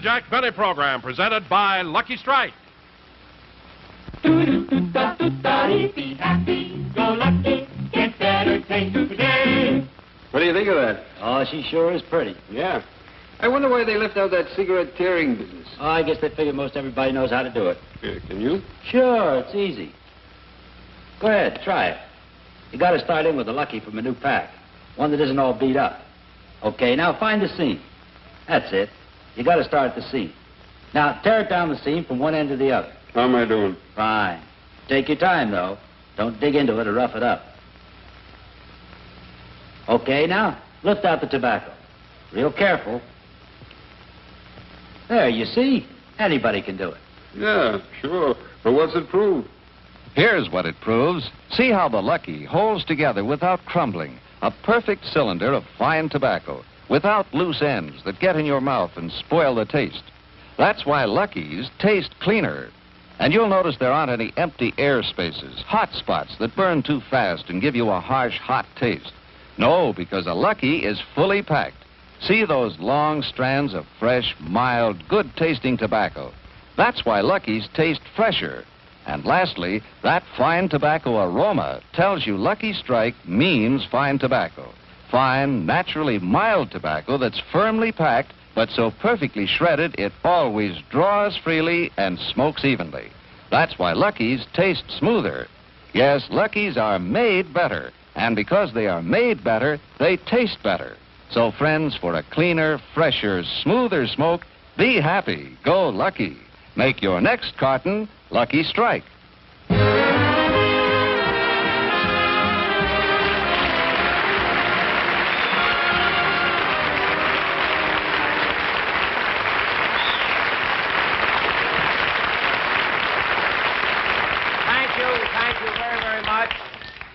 Jack Benny program presented by Lucky Strike. Be happy, go lucky, get better taste today. What do you think of that? Oh, she sure is pretty. Yeah. I wonder why they left out that cigarette tearing business. Oh, I guess they figure most everybody knows how to do it. Yeah, can you? Sure, it's easy. Go ahead, try it. You got to start in with a Lucky from a new pack. One that isn't all beat up. Okay, now find the seam. That's it. You got to start at the seam. Now, tear it down the seam from one end to the other. How am I doing? Fine. Take your time, though. Don't dig into it or rough it up. Okay, now, lift out the tobacco. Real careful. There, you see? Anybody can do it. Yeah, sure. But what's it prove? Here's what it proves. See how the Lucky holds together without crumbling. A perfect cylinder of fine tobacco, without loose ends that get in your mouth and spoil the taste. That's why Lucky's taste cleaner. And you'll notice there aren't any empty air spaces, hot spots that burn too fast and give you a harsh, hot taste. No, because a Lucky is fully packed. See those long strands of fresh, mild, good-tasting tobacco. That's why Lucky's taste fresher. And lastly, that fine tobacco aroma tells you Lucky Strike means fine tobacco. Fine, naturally mild tobacco that's firmly packed, but so perfectly shredded it always draws freely and smokes evenly. That's why Lucky's taste smoother. Yes, Lucky's are made better. And because they are made better, they taste better. So, friends, for a cleaner, fresher, smoother smoke, be happy. Go Lucky. Make your next carton Lucky Strike.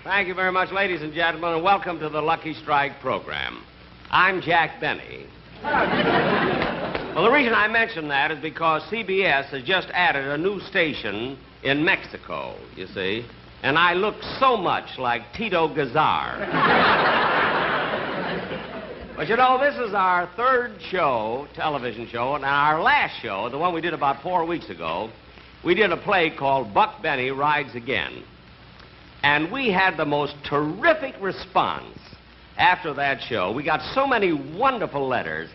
Thank you very much, ladies and gentlemen, and welcome to the Lucky Strike program. I'm Jack Benny. Well, the reason I mention that is because CBS has just added a new station in Mexico, you see, and I look so much like Tito Gazar. But you know, this is our third show, television show, and our last show, the one we did about 4 weeks ago, we did a play called Buck Benny Rides Again. And we had the most terrific response after that show. We got so many wonderful letters.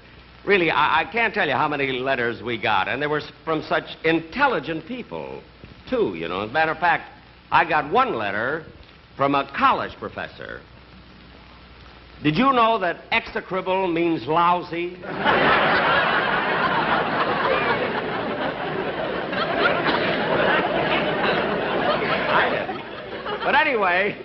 Really, I can't tell you how many letters we got. And they were from such intelligent people, too, you know. As a matter of fact, I got one letter from a college professor. Did you know that execrable means lousy? But anyway,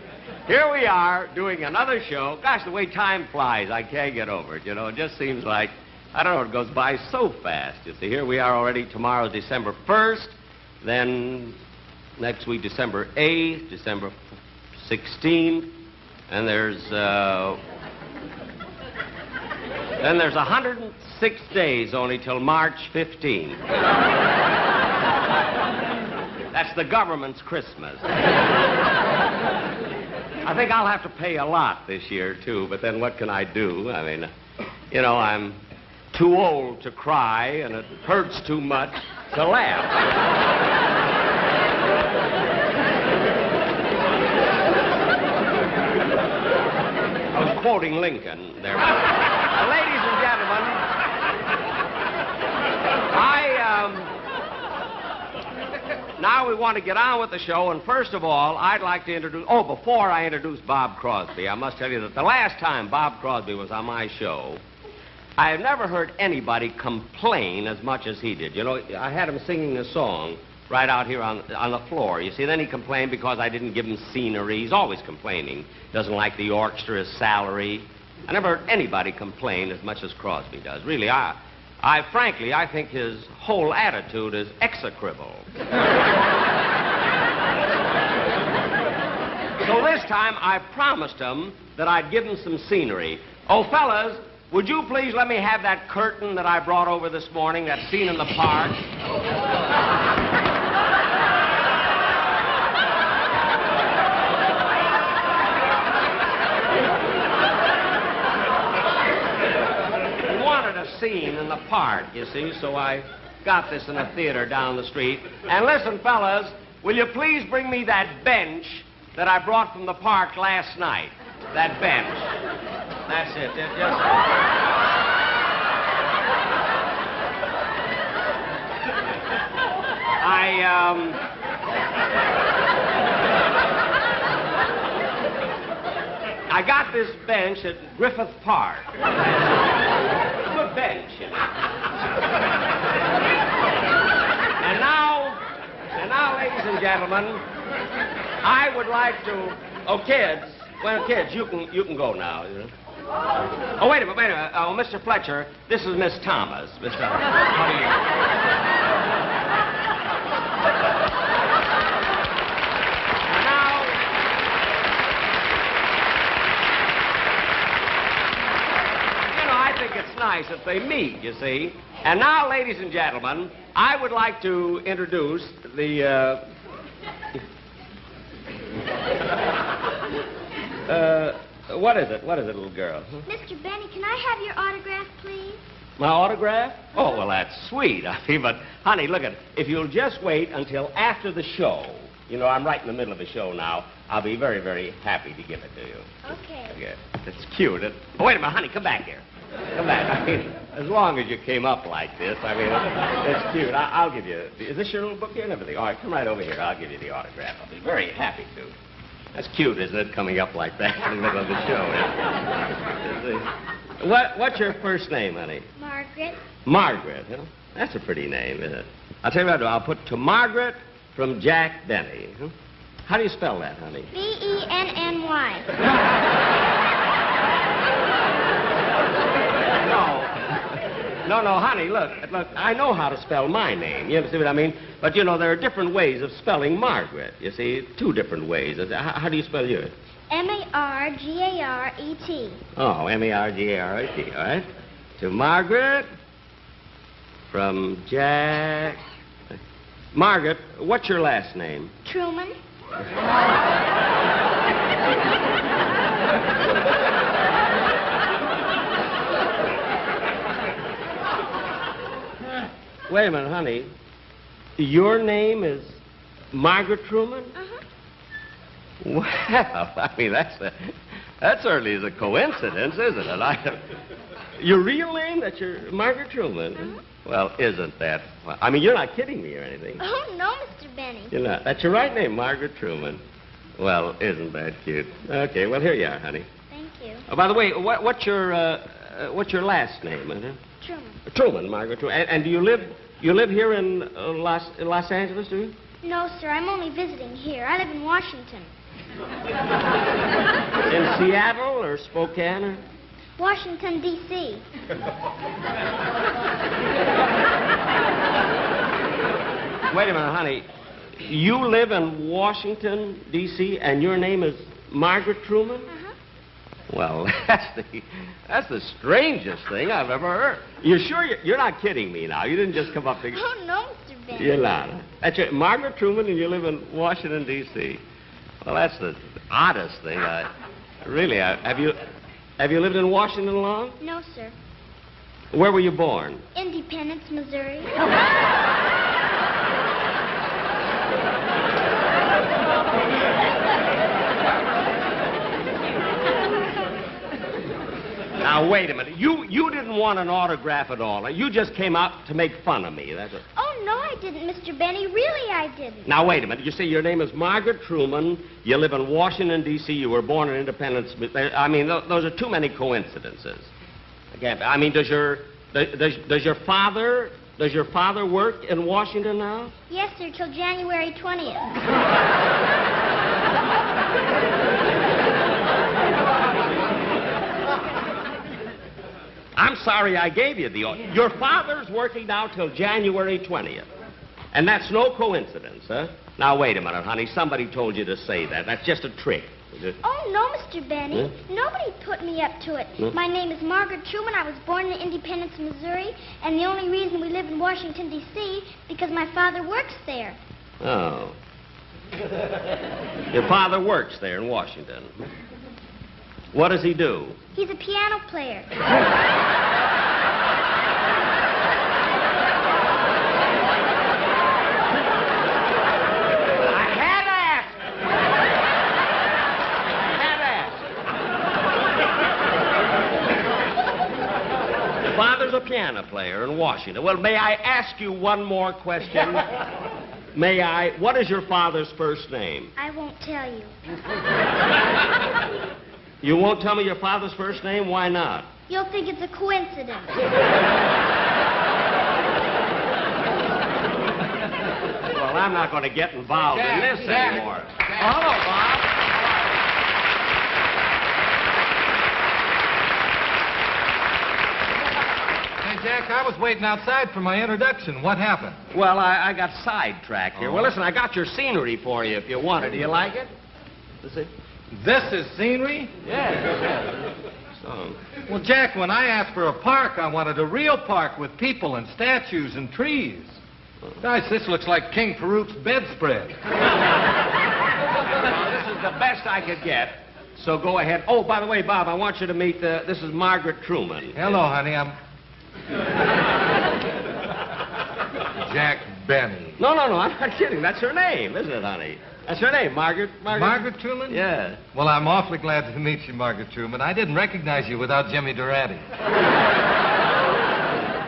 here we are doing another show. Gosh, the way time flies, I can't get over it, you know. It just seems like, I don't know, it goes by so fast. You see, here we are already. Tomorrow's December 1st. Then next week, December 8th, December 16th. And there's 106 days only till March 15th. That's the government's Christmas. I think I'll have to pay a lot this year, too, but then what can I do? I mean, you know, I'm too old to cry, and it hurts too much to laugh. I was quoting Lincoln there. Ladies and gentlemen, now we want to get on with the show, and first of all, I'd like to introduce... Oh, before I introduce Bob Crosby, I must tell you that the last time Bob Crosby was on my show, I have never heard anybody complain as much as he did. You know, I had him singing a song right out here on the floor. You see, then he complained because I didn't give him scenery. He's always complaining. Doesn't like the orchestra, his salary. I never heard anybody complain as much as Crosby does. Really, frankly, I think his whole attitude is execrable. So this time, I promised him that I'd give him some scenery. Oh, fellas, would you please let me have that curtain that I brought over this morning, that scene in the park? scene in the park, you see, so I got this in a theater down the street. And listen, fellas, will you please bring me that bench that I brought from the park last night? That bench. That's it. I got this bench at Griffith Park. Good bench, you know. And now, ladies and gentlemen, I would like to. Oh, kids. Well, kids, you can go now. You know? Oh, wait a minute. Oh, Mr. Fletcher, this is Miss Thomas. Miss Thomas. How do you? It's nice if they meet, you see. And now, ladies and gentlemen, I would like to introduce the, what is it, little girl? Mr. Benny, can I have your autograph, please? My autograph? Oh, well, that's sweet. I mean, but, honey, look at it. If you'll just wait until after the show, you know, I'm right in the middle of the show now, I'll be very, very happy to give it to you. Okay. Okay. It's cute. Oh, wait a minute, honey, come back here. Come back. I mean, as long as you came up like this, I mean, it's cute. I'll give you. Is this your little book here and everything? All right, come right over here. I'll give you the autograph. I'll be very happy to. That's cute, isn't it, coming up like that in the middle of the show? What's your first name, honey? Margaret. Margaret, huh? That's a pretty name, isn't it? I'll tell you what, I'll put to Margaret from Jack Benny. Huh? How do you spell that, honey? Benny. No, honey, look, I know how to spell my name. You see what I mean? But, you know, there are different ways of spelling Margaret. You see, 2 different ways. How do you spell yours? Margaret. Oh, Margaret, all right. To Margaret from Jack. Margaret, what's your last name? Truman. Wait a minute, honey. Your name is Margaret Truman? Uh-huh. Well, I mean, that certainly is a coincidence, isn't it? Your real name? That's your Margaret Truman? Uh-huh. Well, isn't that... I mean, you're not kidding me or anything. Oh, no, Mr. Benny. You're not. That's your right name, Margaret Truman. Well, isn't that cute? Okay, well, here you are, honey. Thank you. Oh, by the way, what's your last name? Truman. Truman, Margaret Truman. And do you live here in Los Angeles, do you? No, sir, I'm only visiting here. I live in Washington. In Seattle or Spokane? Or? Washington, D.C. Wait a minute, honey. You live in Washington, D.C., and your name is Margaret Truman? Uh-huh. Well, that's the strangest thing I've ever heard. You sure you're not kidding me now? You didn't just come up to... Oh, no, Mr. Benny. You're not. That's your, Margaret Truman, and you live in Washington, D.C. Well, that's the oddest thing. Have you lived in Washington long? No, sir. Where were you born? Independence, Missouri. Now, wait a minute. You didn't want an autograph at all. You just came out to make fun of me. That's it. Oh, no, I didn't, Mr. Benny. Really, I didn't. Now, wait a minute. You say your name is Margaret Truman. You live in Washington, D.C. You were born in Independence. I mean, those are too many coincidences. I mean, does your father work in Washington now? Yes, sir, till January 20th. I'm sorry I gave you the... Your father's working now till January 20th. And that's no coincidence, huh? Now, wait a minute, honey. Somebody told you to say that. That's just a trick. Oh, no, Mr. Benny. Huh? Nobody put me up to it. Huh? My name is Margaret Truman. I was born in Independence, Missouri. And the only reason we live in Washington, D.C., because my father works there. Oh. Your father works there in Washington. What does he do? He's a piano player. father's a piano player in Washington. Well, may I ask you one more question? May I? What is your father's first name? I won't tell you. You won't tell me your father's first name? Why not? You'll think it's a coincidence. Well, I'm not going to get involved in this anymore. Oh, hello, Bob. Hey, Jack, I was waiting outside for my introduction. What happened? Well, I got sidetracked here. Well, listen, I got your scenery for you if you want it. Do you like it? This is scenery? Yeah. So. Well, Jack, when I asked for a park, I wanted a real park with people and statues and trees. Gosh, this looks like King Farouk's bedspread. This is the best I could get. So go ahead. Oh, by the way, Bob, I want you to meet, this is Margaret Truman. Hello, honey, I'm... Jack Benny. No, I'm not kidding. That's her name, isn't it, honey? That's her name, Margaret. Margaret Truman? Yeah. Well, I'm awfully glad to meet you, Margaret Truman. I didn't recognize you without Jimmy Durante.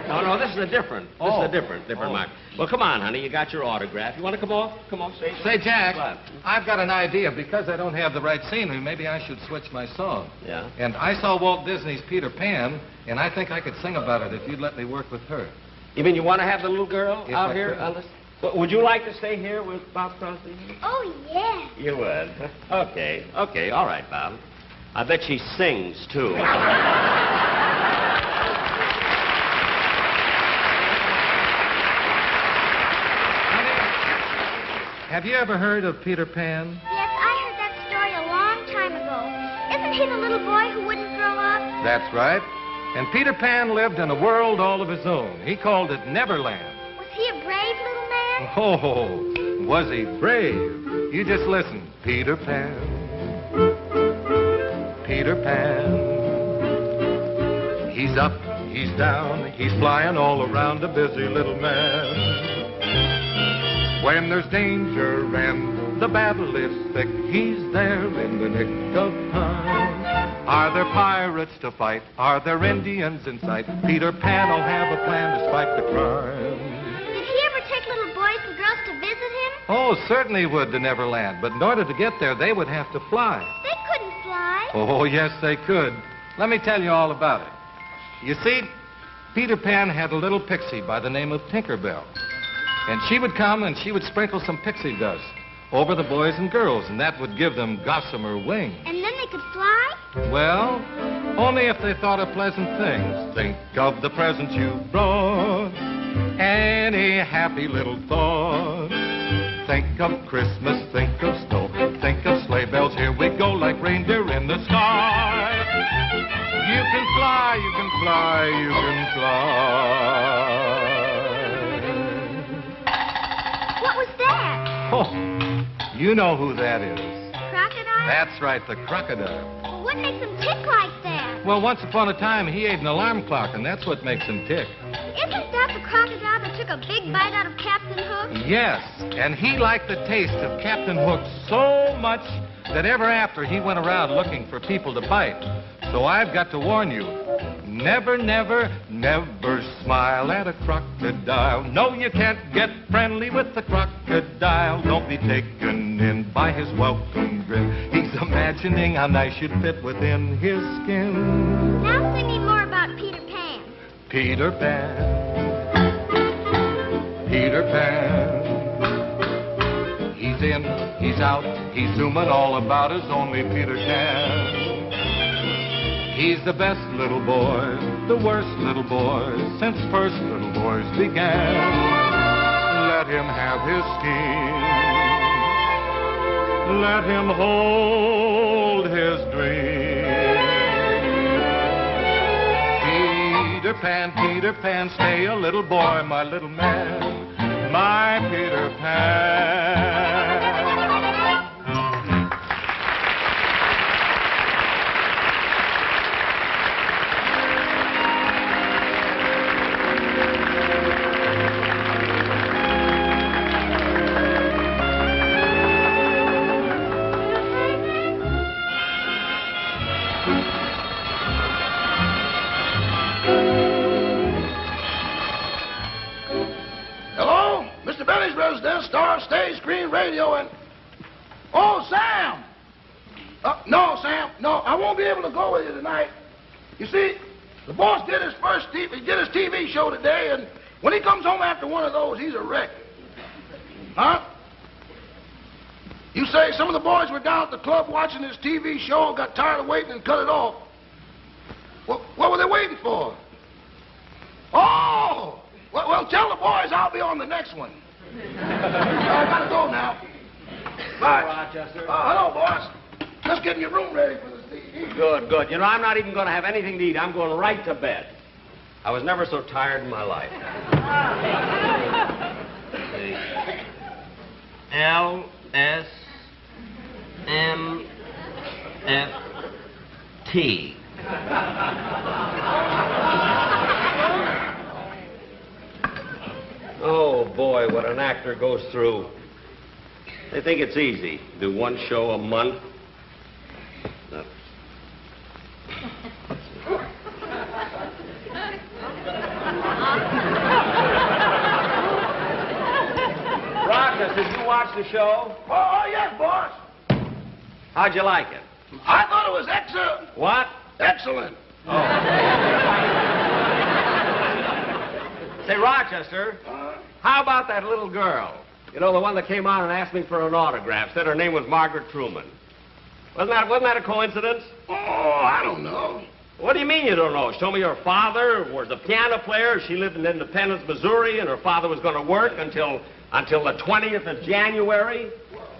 No, this is a different. This is a different Mark. Well, come on, honey. You got your autograph. You want to come off? Come on, Say, Jack, What? I've got an idea. Because I don't have the right scenery, maybe I should switch my song. Yeah? And I saw Walt Disney's Peter Pan, and I think I could sing about it if you'd let me work with her. You mean you want to have the little girl If out I here? could. Well, would you like to stay here with Bob Crosby? Oh, yeah. You would. Okay. All right, Bob. I bet she sings, too. Have you ever heard of Peter Pan? Yes, I heard that story a long time ago. Isn't he the little boy who wouldn't grow up? That's right. And Peter Pan lived in a world all of his own. He called it Neverland. Was he a brave little man? Oh, was he brave? You just listen. Peter Pan. Peter Pan. He's up, he's down, he's flying all around a busy little man. When there's danger and the battle is thick, he's there in the nick of time. Are there pirates to fight? Are there Indians in sight? Peter Pan will have a plan to fight the crime. Did he ever take little boys and girls to visit him? Oh, certainly would to Neverland, but in order to get there, they would have to fly. They couldn't fly. Oh, yes, they could. Let me tell you all about it. You see, Peter Pan had a little pixie by the name of Tinkerbell. And she would come and she would sprinkle some pixie dust over the boys and girls, and that would give them gossamer wings. And then they could fly? Well, only if they thought of pleasant things. Think of the presents you brought, any happy little thought. Think of Christmas, think of snow, think of sleigh bells. Here we go like reindeer in the sky. You can fly, you can fly, you can fly. What was that? Oh, you know who that is. Crocodile? That's right, the crocodile. What makes him tick like that? Well, once upon a time, he ate an alarm clock, and that's what makes him tick. Isn't that the crocodile that took a big bite out of Captain Hook? Yes, and he liked the taste of Captain Hook so much that ever after he went around looking for people to bite. So I've got to warn you, never, never, never smile at a crocodile. No, you can't get friendly with the crocodile. Don't be taken in by his welcome grin. He's imagining how nice you'd fit within his skin. Now sing me more about Peter Pan. Peter Pan. Peter Pan. He's in, he's out, he's zooming all about as only Peter can. He's the best little boy, the worst little boy, since first little boys began. Let him have his scheme. Let him hold his dream. Peter Pan, stay a little boy, my little man, my Peter Pan. main radio and... Oh, Sam! No, Sam, no, I won't be able to go with you tonight. You see, the boss did his TV show today, and when he comes home after one of those, he's a wreck. Huh? You say some of the boys were down at the club watching his TV show, got tired of waiting and cut it off. What were they waiting for? Oh! Well, tell the boys I'll be on the next one. I gotta go now. Bye. Rochester. Hello, boss. Just getting your room ready for the TV. Good, good. You know, I'm not even going to have anything to eat. I'm going right to bed. I was never so tired in my life. L-S-M-F-T. Oh, boy, what an actor goes through. They think it's easy. Do one show a month. No. Rochester, did you watch the show? Oh, yes, boss. How'd you like it? I thought it was excellent. What? Excellent. Say, Rochester, how about that little girl? You know, the one that came on and asked me for an autograph, said her name was Margaret Truman. Wasn't that a coincidence? Oh, I don't know. What do you mean you don't know? She told me her father was a piano player. She lived in Independence, Missouri, and her father was going to work until the 20th of January.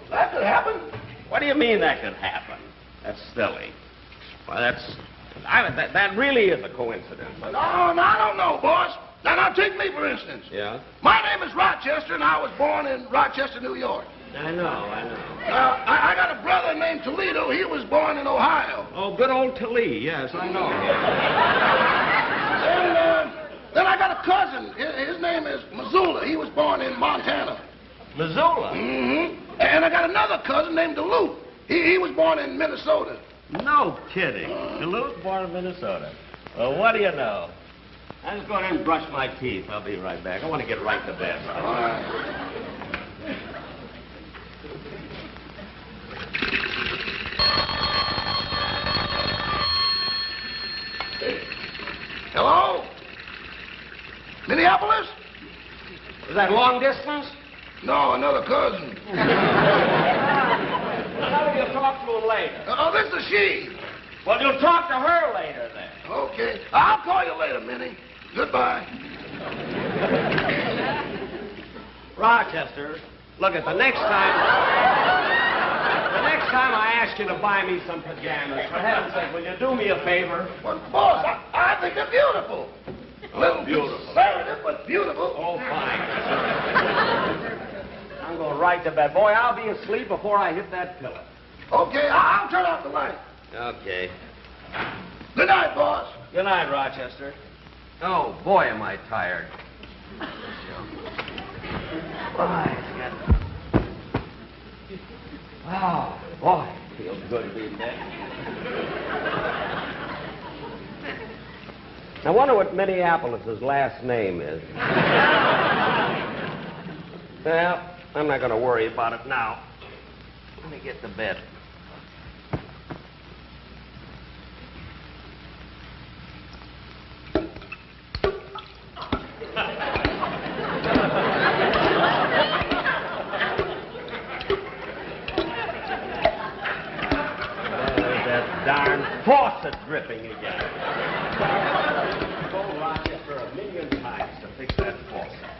That could happen. What do you mean that could happen? That's silly. Well, that really is a coincidence. No, I don't know, boss. Now, take me, for instance. Yeah? My name is Rochester, and I was born in Rochester, New York. I know. I got a brother named Toledo. He was born in Ohio. Oh, good old Toledo. Yes, I know. And then I got a cousin. His name is Missoula. He was born in Montana. Missoula? Mm-hmm. And I got another cousin named Duluth. He was born in Minnesota. No kidding. Duluth, born in Minnesota. Well, what do you know? I'll just go ahead and brush my teeth. I'll be right back. I want to get right to bed. All right. Hello? Minneapolis? Is that long distance? No, another cousin. Well, you'll talk to her later. Oh, this is she. Well, you'll talk to her later, then. Okay. I'll call you later, Minnie. Goodbye. Rochester, look, the next time I ask you to buy me some pajamas, for heaven's sake, will you do me a favor? Well, boss, I think they're beautiful. A little beautiful. conservative, but beautiful. Oh, fine. I'm going right to bed. Boy, I'll be asleep before I hit that pillow. Okay, I'll turn off the light. Okay. Good night, boss. Good night, Rochester. Oh, boy, am I tired. Wow, boy, it feels good to be in bed. I wonder what Minneapolis' last name is. Well, I'm not going to worry about it now. Let me get to bed. Darn faucet dripping again. Told Rochester 1,000,000 times to fix that faucet.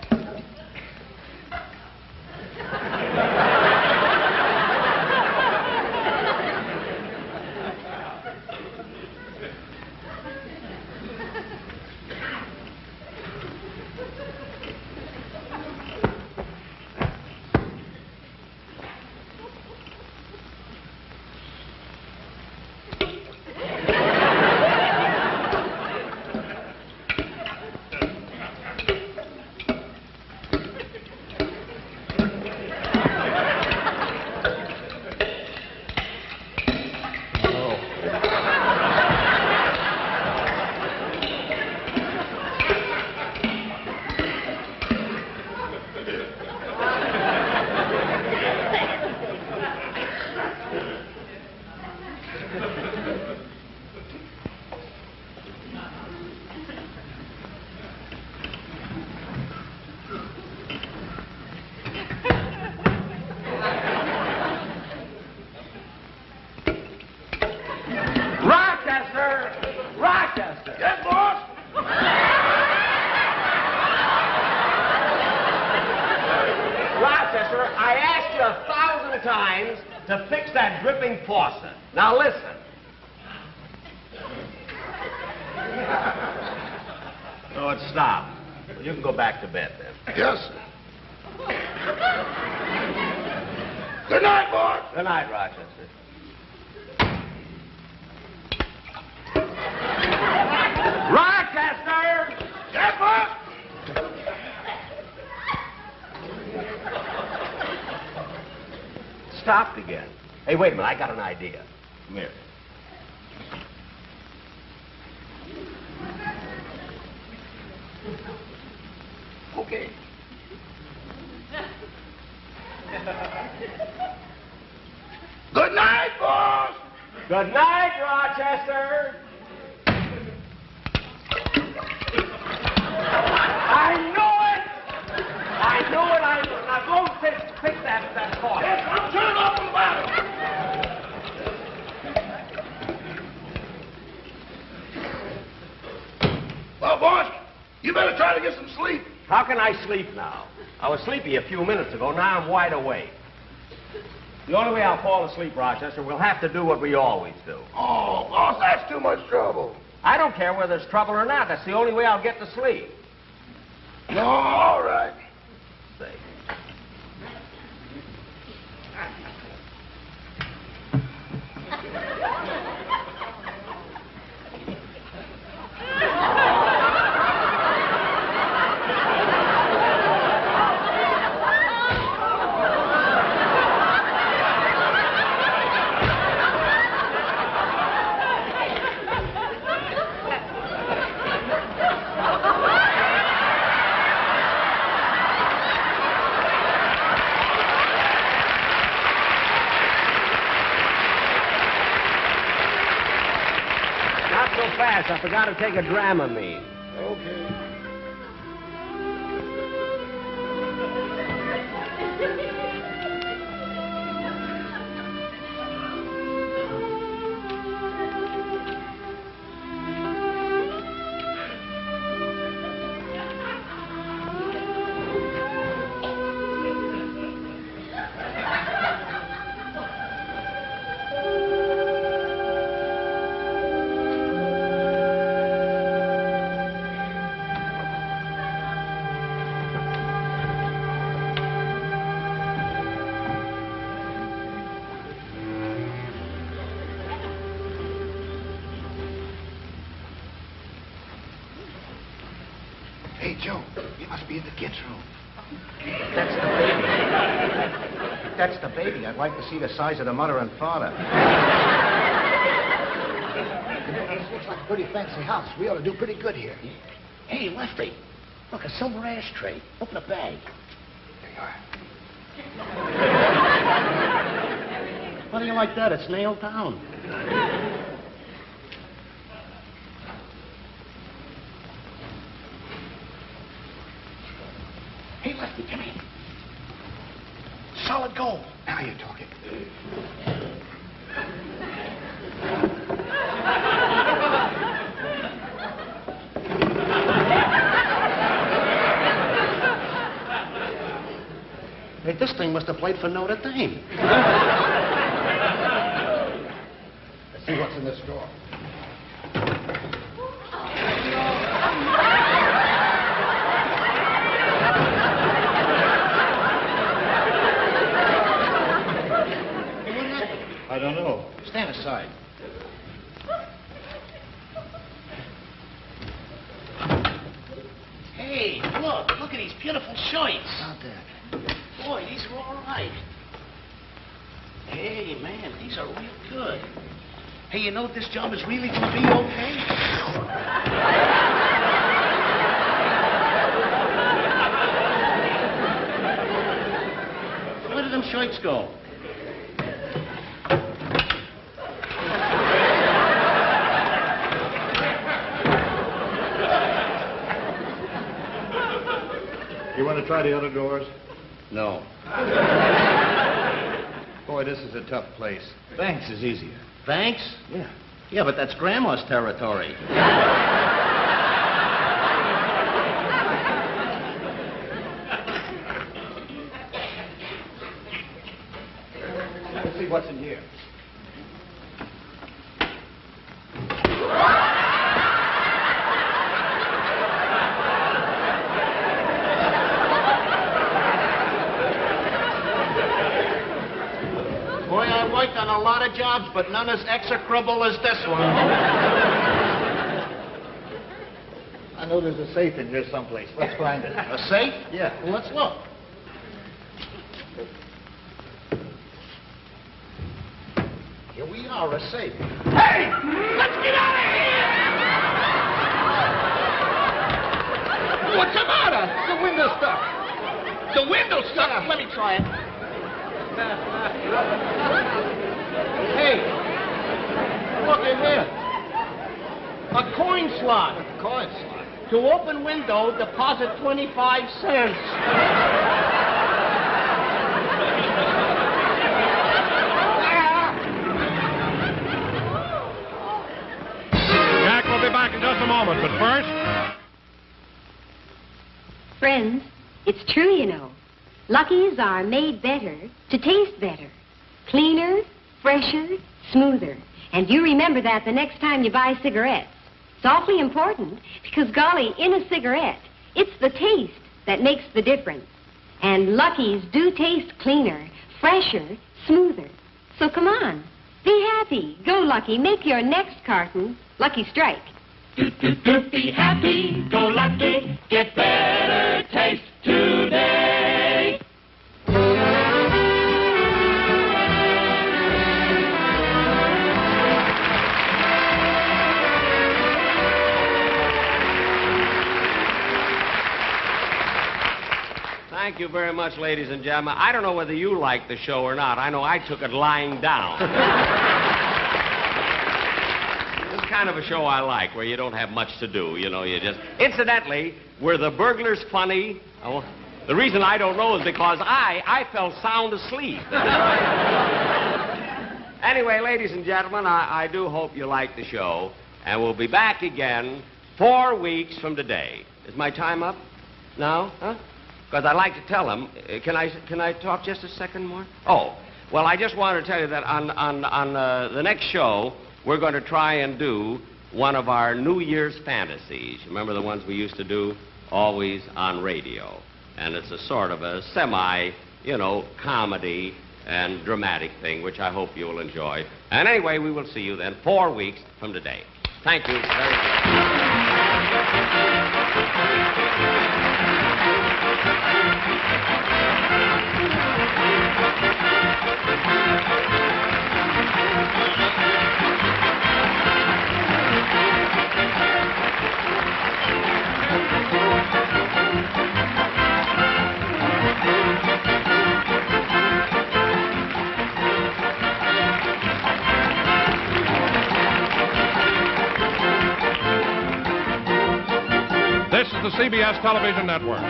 to fix that dripping faucet. Now listen. So it stopped. You can go back to bed then. Yes, sir. Good night, boys. Good night, Rochester. Rochester! Yes, boss. Stopped again. Hey, wait a minute. I got an idea. Come here. Okay. Good night, boss. Good night, Rochester. I knew it. Now go fix that faucet. Yes, I'm turning off the bottom. Well, boss, you better try to get some sleep. How can I sleep now? I was sleepy a few minutes ago. Now I'm wide awake. The only way I'll fall asleep, Rochester, we'll have to do what we always do. Oh, boss, that's too much trouble. I don't care whether there's trouble or not. That's the only way I'll get to sleep. No, all right. Say. I forgot to take a Dramamine. Okay. Hey, Joe, you must be in the kids' room. That's the baby. That's the baby. I'd like to see the size of the mother and father. This looks like a pretty fancy house. We ought to do pretty good here. Hey, Lefty, look, a silver ashtray. Open a bag. There you are. How do you like that? It's nailed down. Hey, Lefty, come here. Solid gold. Now you're talking. Hey, this thing must have played for Notre Dame. Let's see what's in this drawer. I don't know. Stand aside. Hey, look at these beautiful shirts. Out there. Boy, these are all right. Hey, man, these are real good. Hey, you know this job is really going to be okay? Where did them shirts go? You want to try the other doors? No. Boy, this is a tough place. Banks is easier. Thanks? Yeah. Yeah, but that's Grandma's territory. Let's see see what's in here. Boy, I worked on a lot of jobs, but none as execrable as this one. I know there's a safe in here someplace. Let's find it. A safe? Yeah. Well, let's look. Here we are, a safe. Hey! Let's get out of here! What's the matter? The window's stuck. The window's stuck. Yeah. Let me try it. Hey, look in here. A coin slot. A coin slot. To open window, deposit 25 cents. Jack will be back in just a moment, but first... Friends, it's true, you know. Luckies are made better to taste better. Cleaner, fresher, smoother. And you remember that the next time you buy cigarettes. It's awfully important because, golly, in a cigarette, it's the taste that makes the difference. And Luckies do taste cleaner, fresher, smoother. So come on, be happy. Go Lucky. Make your next carton Lucky Strike. Be happy, go lucky, get better taste today. Thank you very much, ladies and gentlemen. I don't know whether you liked the show or not. I know I took it lying down. This is kind of a show I like, where you don't have much to do. You know, you just... Incidentally, were the burglars funny? Oh, the reason I don't know is because I fell sound asleep. Anyway, ladies and gentlemen, I do hope you like the show. And we'll be back again 4 weeks from today. Is my time up now? Huh? Because I'd like to tell them. Can I talk just a second more? Oh, well, I just wanted to tell you that on the next show, we're going to try and do one of our New Year's fantasies. Remember the ones we used to do always on radio? And it's a sort of a comedy and dramatic thing, which I hope you will enjoy. And anyway, we will see you then 4 weeks from today. Thank you very much. This is the CBS Television Network.